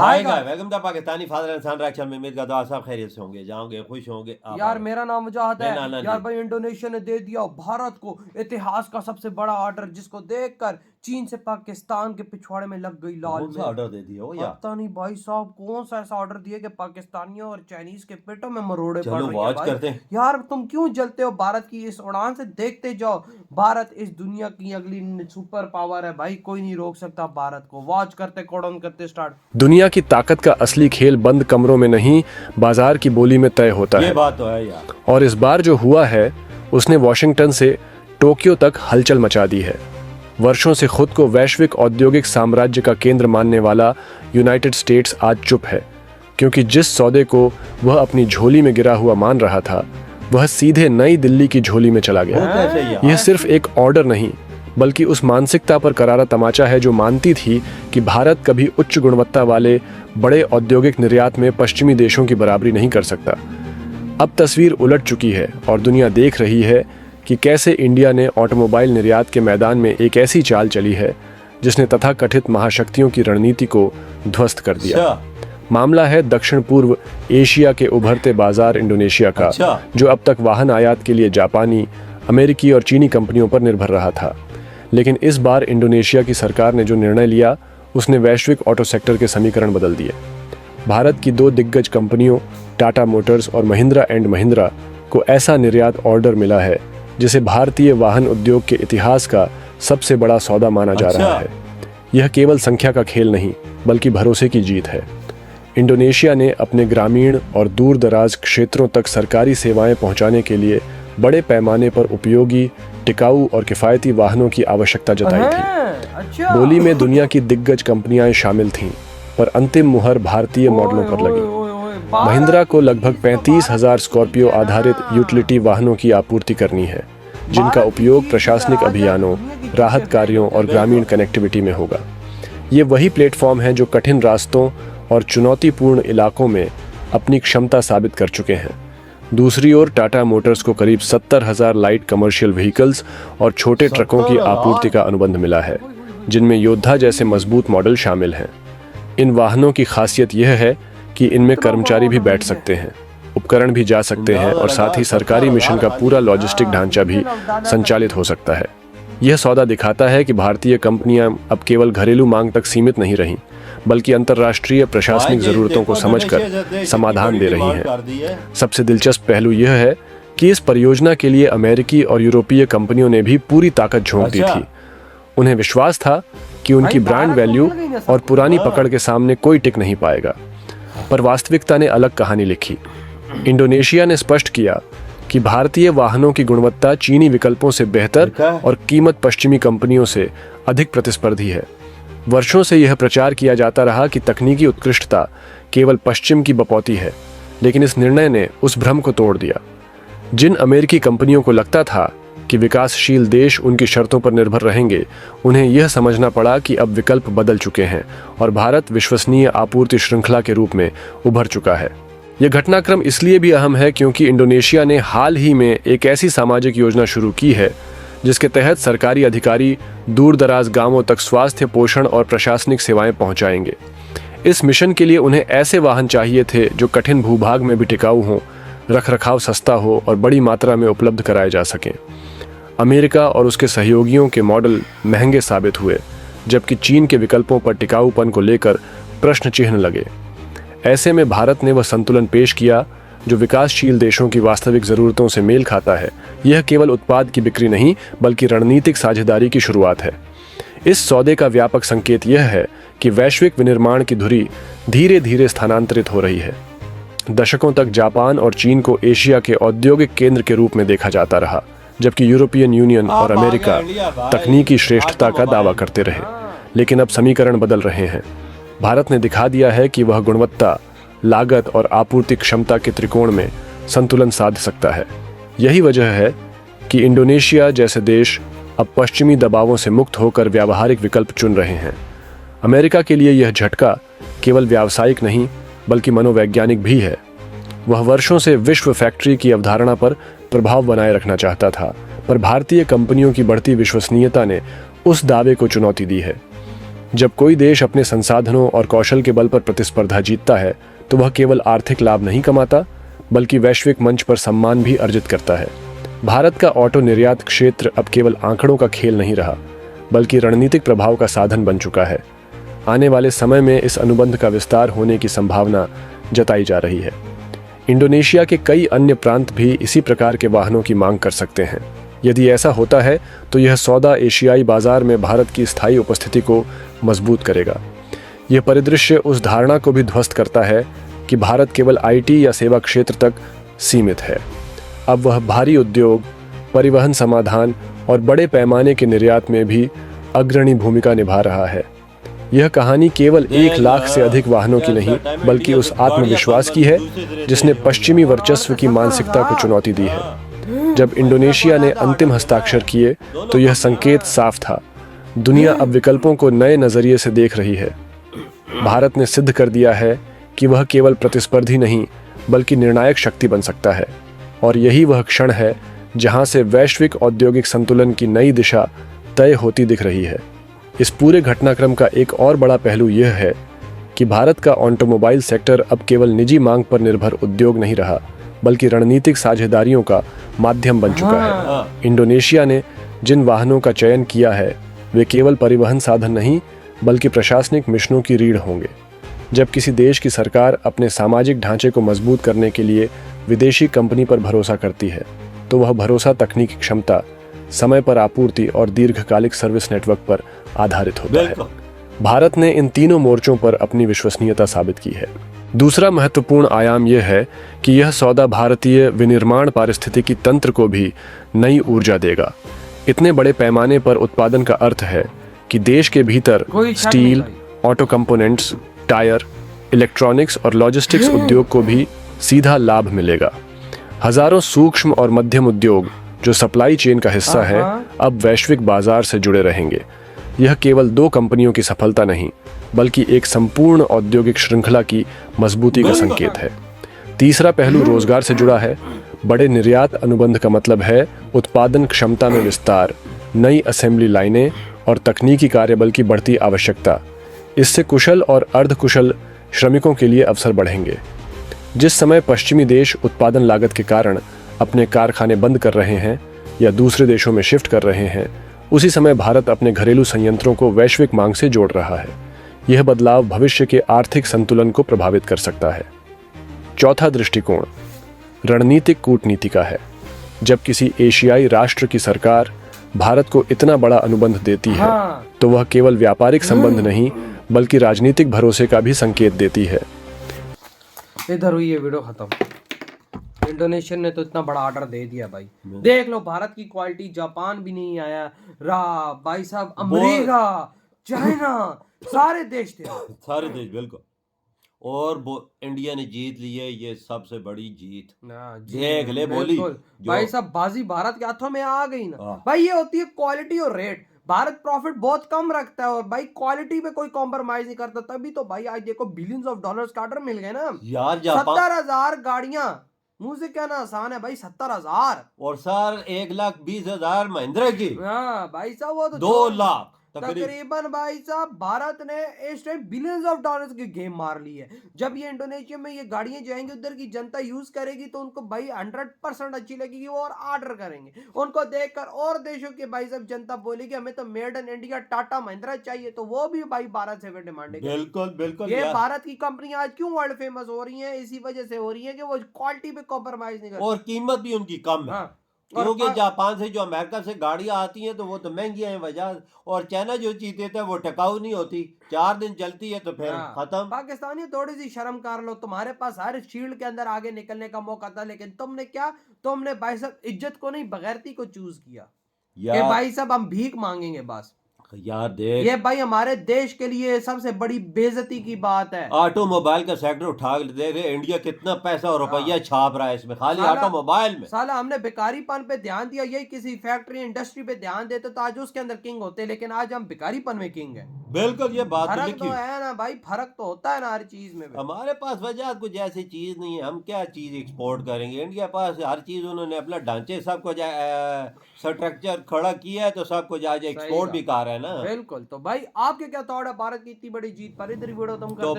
आएगा। Welcome the Pakistani father and son reaction में उम्मीद करता हूं आप सब खैरियत से होंगे, जाओगे, खुश होंगे। यार मेरा नाम वजाहत मैं है। नाना यार जी। भाई इंडोनेशिया ने दे दिया भारत को इतिहास का सबसे बड़ा ऑर्डर, जिसको देखकर चीन से पाकिस्तान के पिछवाड़े में लग गई लाल कौन सा मिर्च। ऑर्डर दे दिया हो यार? पता नहीं भाई साहब कौन सा ऐसा ऑर्डर दिया कि पाकिस्तानियों और चाइनीज के पेटों में मरोड़े पड़ चलो रही है वॉच भाई। करते हैं। यार तुम क्यों जलते हो भारत की इस उड़ान से? देखते जाओ, भारत इस दुनिया की अगली सुपर पावर है भाई, कोई नहीं रोक सकता भारत को। वॉच करते कोडन करते स्टार्ट। दुनिया की ताकत का असली खेल बंद कमरों में नहीं, बाजार की बोली में तय होता ये है। बात तो है यार। और इस बार जो हुआ है उसने वॉशिंगटन से टोक्यो तक हलचल मचा दी है। वर्षों से खुद को वैश्विक औद्योगिक साम्राज्य का केंद्र मानने वाला यूनाइटेड स्टेट्स आज चुप है, क्योंकि जिस सौदे को वह अपनी झोली में गिरा हुआ मान रहा था वह सीधे नई दिल्ली की झोली में चला गया। यह सिर्फ एक ऑर्डर नहीं, बल्कि उस मानसिकता पर करारा तमाचा है जो मानती थी कि भारत कभी उच्च गुणवत्ता वाले बड़े औद्योगिक निर्यात में पश्चिमी देशों की बराबरी नहीं कर सकता। अब तस्वीर उलट चुकी है और दुनिया देख रही है कि कैसे इंडिया ने ऑटोमोबाइल निर्यात के मैदान में एक ऐसी चाल चली है जिसने तथाकथित महाशक्तियों की रणनीति को ध्वस्त कर दिया। मामला है दक्षिण पूर्व एशिया के उभरते बाजार इंडोनेशिया का, जो अब तक वाहन आयात के लिए जापानी, अमेरिकी और चीनी कंपनियों पर निर्भर रहा था। लेकिन इस बार इंडोनेशिया की सरकार ने जो निर्णय लिया उसने वैश्विक ऑटो सेक्टर के समीकरण बदल दिए। भारत की दो दिग्गज कंपनियों टाटा मोटर्स और महिंद्रा एंड महिंद्रा को ऐसा निर्यात ऑर्डर मिला है जिसे भारतीय वाहन उद्योग के इतिहास का सबसे बड़ा सौदा माना जा रहा है। यह केवल संख्या का खेल नहीं, बल्कि भरोसे की जीत है। इंडोनेशिया ने अपने ग्रामीण और दूर दराज क्षेत्रों तक सरकारी सेवाएं पहुंचाने के लिए बड़े पैमाने पर उपयोगी, टिकाऊ और किफायती वाहनों की आवश्यकता जताई थी। बोली में दुनिया की दिग्गज कंपनियां शामिल थीं, पर अंतिम मुहर भारतीय मॉडलों पर लगी। महिंद्रा को लगभग 35,000 स्कॉर्पियो आधारित यूटिलिटी वाहनों की आपूर्ति करनी है, जिनका उपयोग प्रशासनिक अभियानों, राहत कार्यों और ग्रामीण कनेक्टिविटी में होगा। ये वही प्लेटफॉर्म है जो कठिन रास्तों और चुनौतीपूर्ण इलाकों में अपनी क्षमता साबित कर चुके हैं। दूसरी ओर टाटा मोटर्स को करीब 70,000 लाइट कमर्शियल व्हीकल्स और छोटे ट्रकों की आपूर्ति का अनुबंध मिला है, जिनमें योद्धा जैसे मजबूत मॉडल शामिल हैं। इन वाहनों की खासियत यह है कि इनमें कर्मचारी भी बैठ सकते हैं, उपकरण भी जा सकते हैं और साथ ही सरकारी मिशन का पूरा लॉजिस्टिक ढांचा भी संचालित हो सकता है। यह सौदा दिखाता है कि भारतीय कंपनियां अब केवल घरेलू मांग तक सीमित नहीं रहीं, बल्कि अंतर्राष्ट्रीय प्रशासनिक जरूरतों को समझकर समाधान दे रही हैं। सबसे दिलचस्प पहलू यह है कि इस परियोजना के लिए अमेरिकी और यूरोपीय कंपनियों ने भी पूरी ताकत झोंक दी थी। उन्हें विश्वास था कि उनकी ब्रांड वैल्यू और पुरानी पकड़ के सामने कोई टिक नहीं पाएगा। पर वास्तविकता ने अलग कहानी लिखी। इंडोनेशिया ने स्पष्ट किया कि भारतीय वाहनों की गुणवत्ता चीनी विकल्पों से बेहतर और कीमत पश्चिमी कंपनियों से अधिक प्रतिस्पर्धी है। वर्षों से यह प्रचार किया जाता रहा कि तकनीकी उत्कृष्टता केवल पश्चिम की बपौती है, लेकिन इस निर्णय ने उस भ्रम को तोड़ दिया। जिन अमेरिकी कंपनियों को लगता था कि विकासशील देश उनकी शर्तों पर निर्भर रहेंगे, उन्हें यह समझना पड़ा कि अब विकल्प बदल चुके हैं और भारत विश्वसनीय आपूर्ति श्रृंखला के रूप में उभर चुका है। यह घटनाक्रम इसलिए भी अहम है क्योंकि इंडोनेशिया ने हाल ही में एक ऐसी सामाजिक योजना शुरू की है जिसके तहत सरकारी अधिकारी दूर दराज गांवों तक स्वास्थ्य, पोषण और प्रशासनिक सेवाएं पहुंचाएंगे। इस मिशन के लिए उन्हें ऐसे वाहन चाहिए थे जो कठिन भूभाग में भी टिकाऊ हों, रखरखाव सस्ता हो और बड़ी मात्रा में उपलब्ध कराए जा सकें। अमेरिका और उसके सहयोगियों के मॉडल महंगे साबित हुए, जबकि चीन के विकल्पों पर टिकाऊपन को लेकर प्रश्न चिन्ह लगे। ऐसे में भारत ने वह संतुलन पेश किया जो विकासशील देशों की वास्तविक जरूरतों से मेल खाता है। यह केवल उत्पाद की बिक्री नहीं, बल्कि रणनीतिक साझेदारी की शुरुआत है। इस सौदे का व्यापक संकेत यह है कि वैश्विक विनिर्माण की धुरी धीरे धीरे स्थानांतरित हो रही है। दशकों तक जापान और चीन को एशिया के औद्योगिक केंद्र के रूप में देखा जाता रहा, जबकि यूरोपियन यूनियन और अमेरिका तकनीकी श्रेष्ठता का दावा करते रहे। लेकिन अब समीकरण बदल रहे हैं। भारत ने दिखा दिया है कि वह गुणवत्ता, लागत और आपूर्ति क्षमता के त्रिकोण में संतुलन साध सकता है। यही वजह है कि इंडोनेशिया जैसे देश अब पश्चिमी दबावों से मुक्त होकर व्यावहारिक विकल्प चुन रहे हैं। अमेरिका के लिए यह झटका केवल व्यावसायिक नहीं, बल्कि मनोवैज्ञानिक भी है। वह वर्षों से विश्व फैक्ट्री की अवधारणा पर प्रभाव बनाए रखना चाहता था, पर भारतीय कंपनियों की बढ़ती विश्वसनीयता ने उस दावे को चुनौती दी है। जब कोई देश अपने संसाधनों और कौशल के बल पर प्रतिस्पर्धा जीतता है तो वह केवल आर्थिक लाभ नहीं कमाता बल्कि वैश्विक मंच पर सम्मान भी अर्जित करता है। भारत का ऑटो निर्यात क्षेत्र अब केवल आंकड़ों का खेल नहीं रहा बल्कि रणनीतिक प्रभाव का साधन बन चुका है। आने वाले समय में इस अनुबंध का विस्तार होने की संभावना जताई जा रही है। इंडोनेशिया के कई अन्य प्रांत भी इसी प्रकार के वाहनों की मांग कर सकते हैं। यदि ऐसा होता है तो यह सौदा एशियाई बाजार में भारत की स्थायी उपस्थिति को मजबूत करेगा। यह परिदृश्य उस धारणा को भी ध्वस्त करता है कि भारत केवल आईटी या सेवा क्षेत्र तक सीमित है। अब वह भारी उद्योग, परिवहन समाधान और बड़े पैमाने के निर्यात में भी अग्रणी भूमिका निभा रहा है। यह कहानी केवल 1 लाख से अधिक वाहनों की नहीं बल्कि उस आत्मविश्वास की है जिसने पश्चिमी वर्चस्व की मानसिकता को चुनौती दी है। जब इंडोनेशिया ने अंतिम हस्ताक्षर किए तो यह संकेत साफ था, दुनिया अब विकल्पों को नए नजरिए से देख रही है। भारत ने सिद्ध कर दिया है कि वह केवल प्रतिस्पर्धी नहीं बल्कि निर्णायक शक्ति बन सकता है और यही वह क्षण है जहां से वैश्विक औद्योगिक संतुलन की नई दिशा तय होती दिख रही है। इस पूरे घटनाक्रम का एक और बड़ा पहलू यह है कि भारत का ऑटोमोबाइल सेक्टर अब केवल निजी मांग पर निर्भर उद्योग नहीं रहा बल्कि रणनीतिक साझेदारियों का माध्यम बन चुका है। इंडोनेशिया ने जिन वाहनों का चयन किया है वे केवल परिवहन साधन नहीं बल्कि प्रशासनिक मिशनों की रीढ़ होंगे। जब किसी देश की सरकार अपने सामाजिक ढांचे को मजबूत करने के लिए विदेशी कंपनी पर भरोसा करती है तो वह भरोसा तकनीकी क्षमता, समय पर आपूर्ति और दीर्घकालिक सर्विस नेटवर्क पर आधारित होता है। भारत ने इन तीनों मोर्चों पर अपनी विश्वसनीयता साबित की है। दूसरा महत्वपूर्ण आयाम यह है कि यह सौदा भारतीय विनिर्माण पारिस्थितिकी तंत्र को भी नई ऊर्जा देगा। इतने बड़े पैमाने पर उत्पादन का अर्थ है कि देश के भीतर steel, auto components, tyre, electronics और लॉजिस्टिक्स उद्योग को भी सीधा लाभ मिलेगा। हजारों सूक्ष्म और मध्यम उद्योग जो सप्लाई चेन का हिस्सा है अब वैश्विक बाजार से जुड़े रहेंगे। यह केवल 2 कंपनियों की सफलता नहीं बल्कि एक संपूर्ण औद्योगिक श्रृंखला की मजबूती का संकेत है। तीसरा पहलू रोजगार से जुड़ा है। बड़े निर्यात अनुबंध का मतलब है उत्पादन क्षमता में विस्तार, नई असेंबली लाइनें और तकनीकी कार्यबल की बढ़ती आवश्यकता। इससे कुशल और अर्धकुशल श्रमिकों के लिए अवसर बढ़ेंगे। जिस समय पश्चिमी देश उत्पादन लागत के कारण अपने कारखाने बंद कर रहे हैं या दूसरे देशों में शिफ्ट कर रहे हैं, उसी समय भारत अपने घरेलू संयंत्रों को वैश्विक मांग से जोड़ रहा है। यह बदलाव भविष्य के आर्थिक संतुलन को प्रभावित कर सकता है। चौथा दृष्टिकोण रणनीतिक कूटनीति का है। जब किसी एशियाई राष्ट्र की सरकार भारत को इतना बड़ा अनुबंध देती है तो वह केवल व्यापारिक संबंध नहीं बल्कि राजनीतिक भरोसे का भी संकेत देती है। इधर हुई ये वीडियो खत्म। इंडोनेशिया ने तो इतना बड़ा ऑर्डर दे दिया भाई। देख लो भारत की क्वालिटी, जापान भी नहीं आया रहा भाई साहब, अमेरिका, चाइना, सारे देश थे, सारे देश बिल्कुल। और इंडिया ने जीत ली है, ये सबसे बड़ी जीत। देख ले बोली भाई साहब, बाजी भारत के हाथों में आ गई ना भाई। ये होती है क्वालिटी और रेट। भारत प्रॉफिट बहुत कम रखता है और भाई क्वालिटी पे कोई कॉम्प्रोमाइज नहीं करता। तभी तो भाई आज देखो बिलियंस ऑफ डॉलर्स का ऑर्डर मिल गए ना यार। 70,000 गाड़ियां, मुंह से कहना आसान है भाई, 70,000 और सर 1,20,000 महिंद्रा की। हाँ भाई साहब, वो तो 2 लाख तकरीबन भाई साहब। भारत ने इस टाइम बिलियंस ऑफ डॉलर्स की गेम मार ली है। जब ये इंडोनेशिया में ये गाड़ियां जाएंगी, उधर की जनता यूज करेगी तो उनको भाई 100% अच्छी लगेगी और ऑर्डर करेंगे। उनको देखकर और देशों के भाई साहब जनता बोलेगी हमें तो made in India Tata Mahindra चाहिए, तो वो भी भाई भारत से डिमांड है। बिल्कुल बिल्कुल। ये भारत की कंपनी आज क्यों वर्ल्ड फेमस हो रही है? इसी वजह से हो रही है कि वो क्वालिटी पे कॉम्प्रोमाइज नहीं करती और कीमत भी उनकी कम है। क्योंकि जापान से जो अमेरिका से गाड़ियां आती हैं तो वो तो महंगी हैं वजह, और चाइना जो चीज देता है वो टिकाऊ नहीं होती, 4 दिन चलती है तो फिर खत्म। पाकिस्तानी थोड़ी सी शर्म कर लो, तुम्हारे पास हर फील्ड के अंदर आगे निकलने का मौका था, लेकिन तुमने क्या, तुमने भाई साहब इज्जत को नहीं बगैरती को चूज किया। ये भाई साहब हम भीख मांगेंगे बस यार। देख ये भाई हमारे देश के लिए सबसे बड़ी बेइज्जती की बात है। ऑटोमोबाइल का सेक्टर उठा दे रहे, इंडिया कितना पैसा और रुपया छाप रहा है इसमें, खाली ऑटोमोबाइल में। साला हमने बेकारीपन पे ध्यान दिया, यही किसी फैक्ट्री इंडस्ट्री पे ध्यान देते तो आज उसके अंदर किंग होते, लेकिन आज हम बेकारीपन में किंग है। बिल्कुल ये बात तो फर्क लिखी तो हुई। है ना भाई, फर्क तो होता है ना हर चीज में। हमारे पास वजह कुछ ऐसी चीज नहीं है, हम क्या चीज एक्सपोर्ट करेंगे? इंडिया पास हर चीज उन्होंने अपना ढांचे सब कुछ स्ट्रक्चर खड़ा किया है, तो सब कुछ आज सही एक्सपोर्ट भी कहा। कर रहा है ना। बिल्कुल। तो भाई आपके क्या थॉट है भारत की इतनी बड़ी जीत पर? इधर ही वीडियो तुम तो करते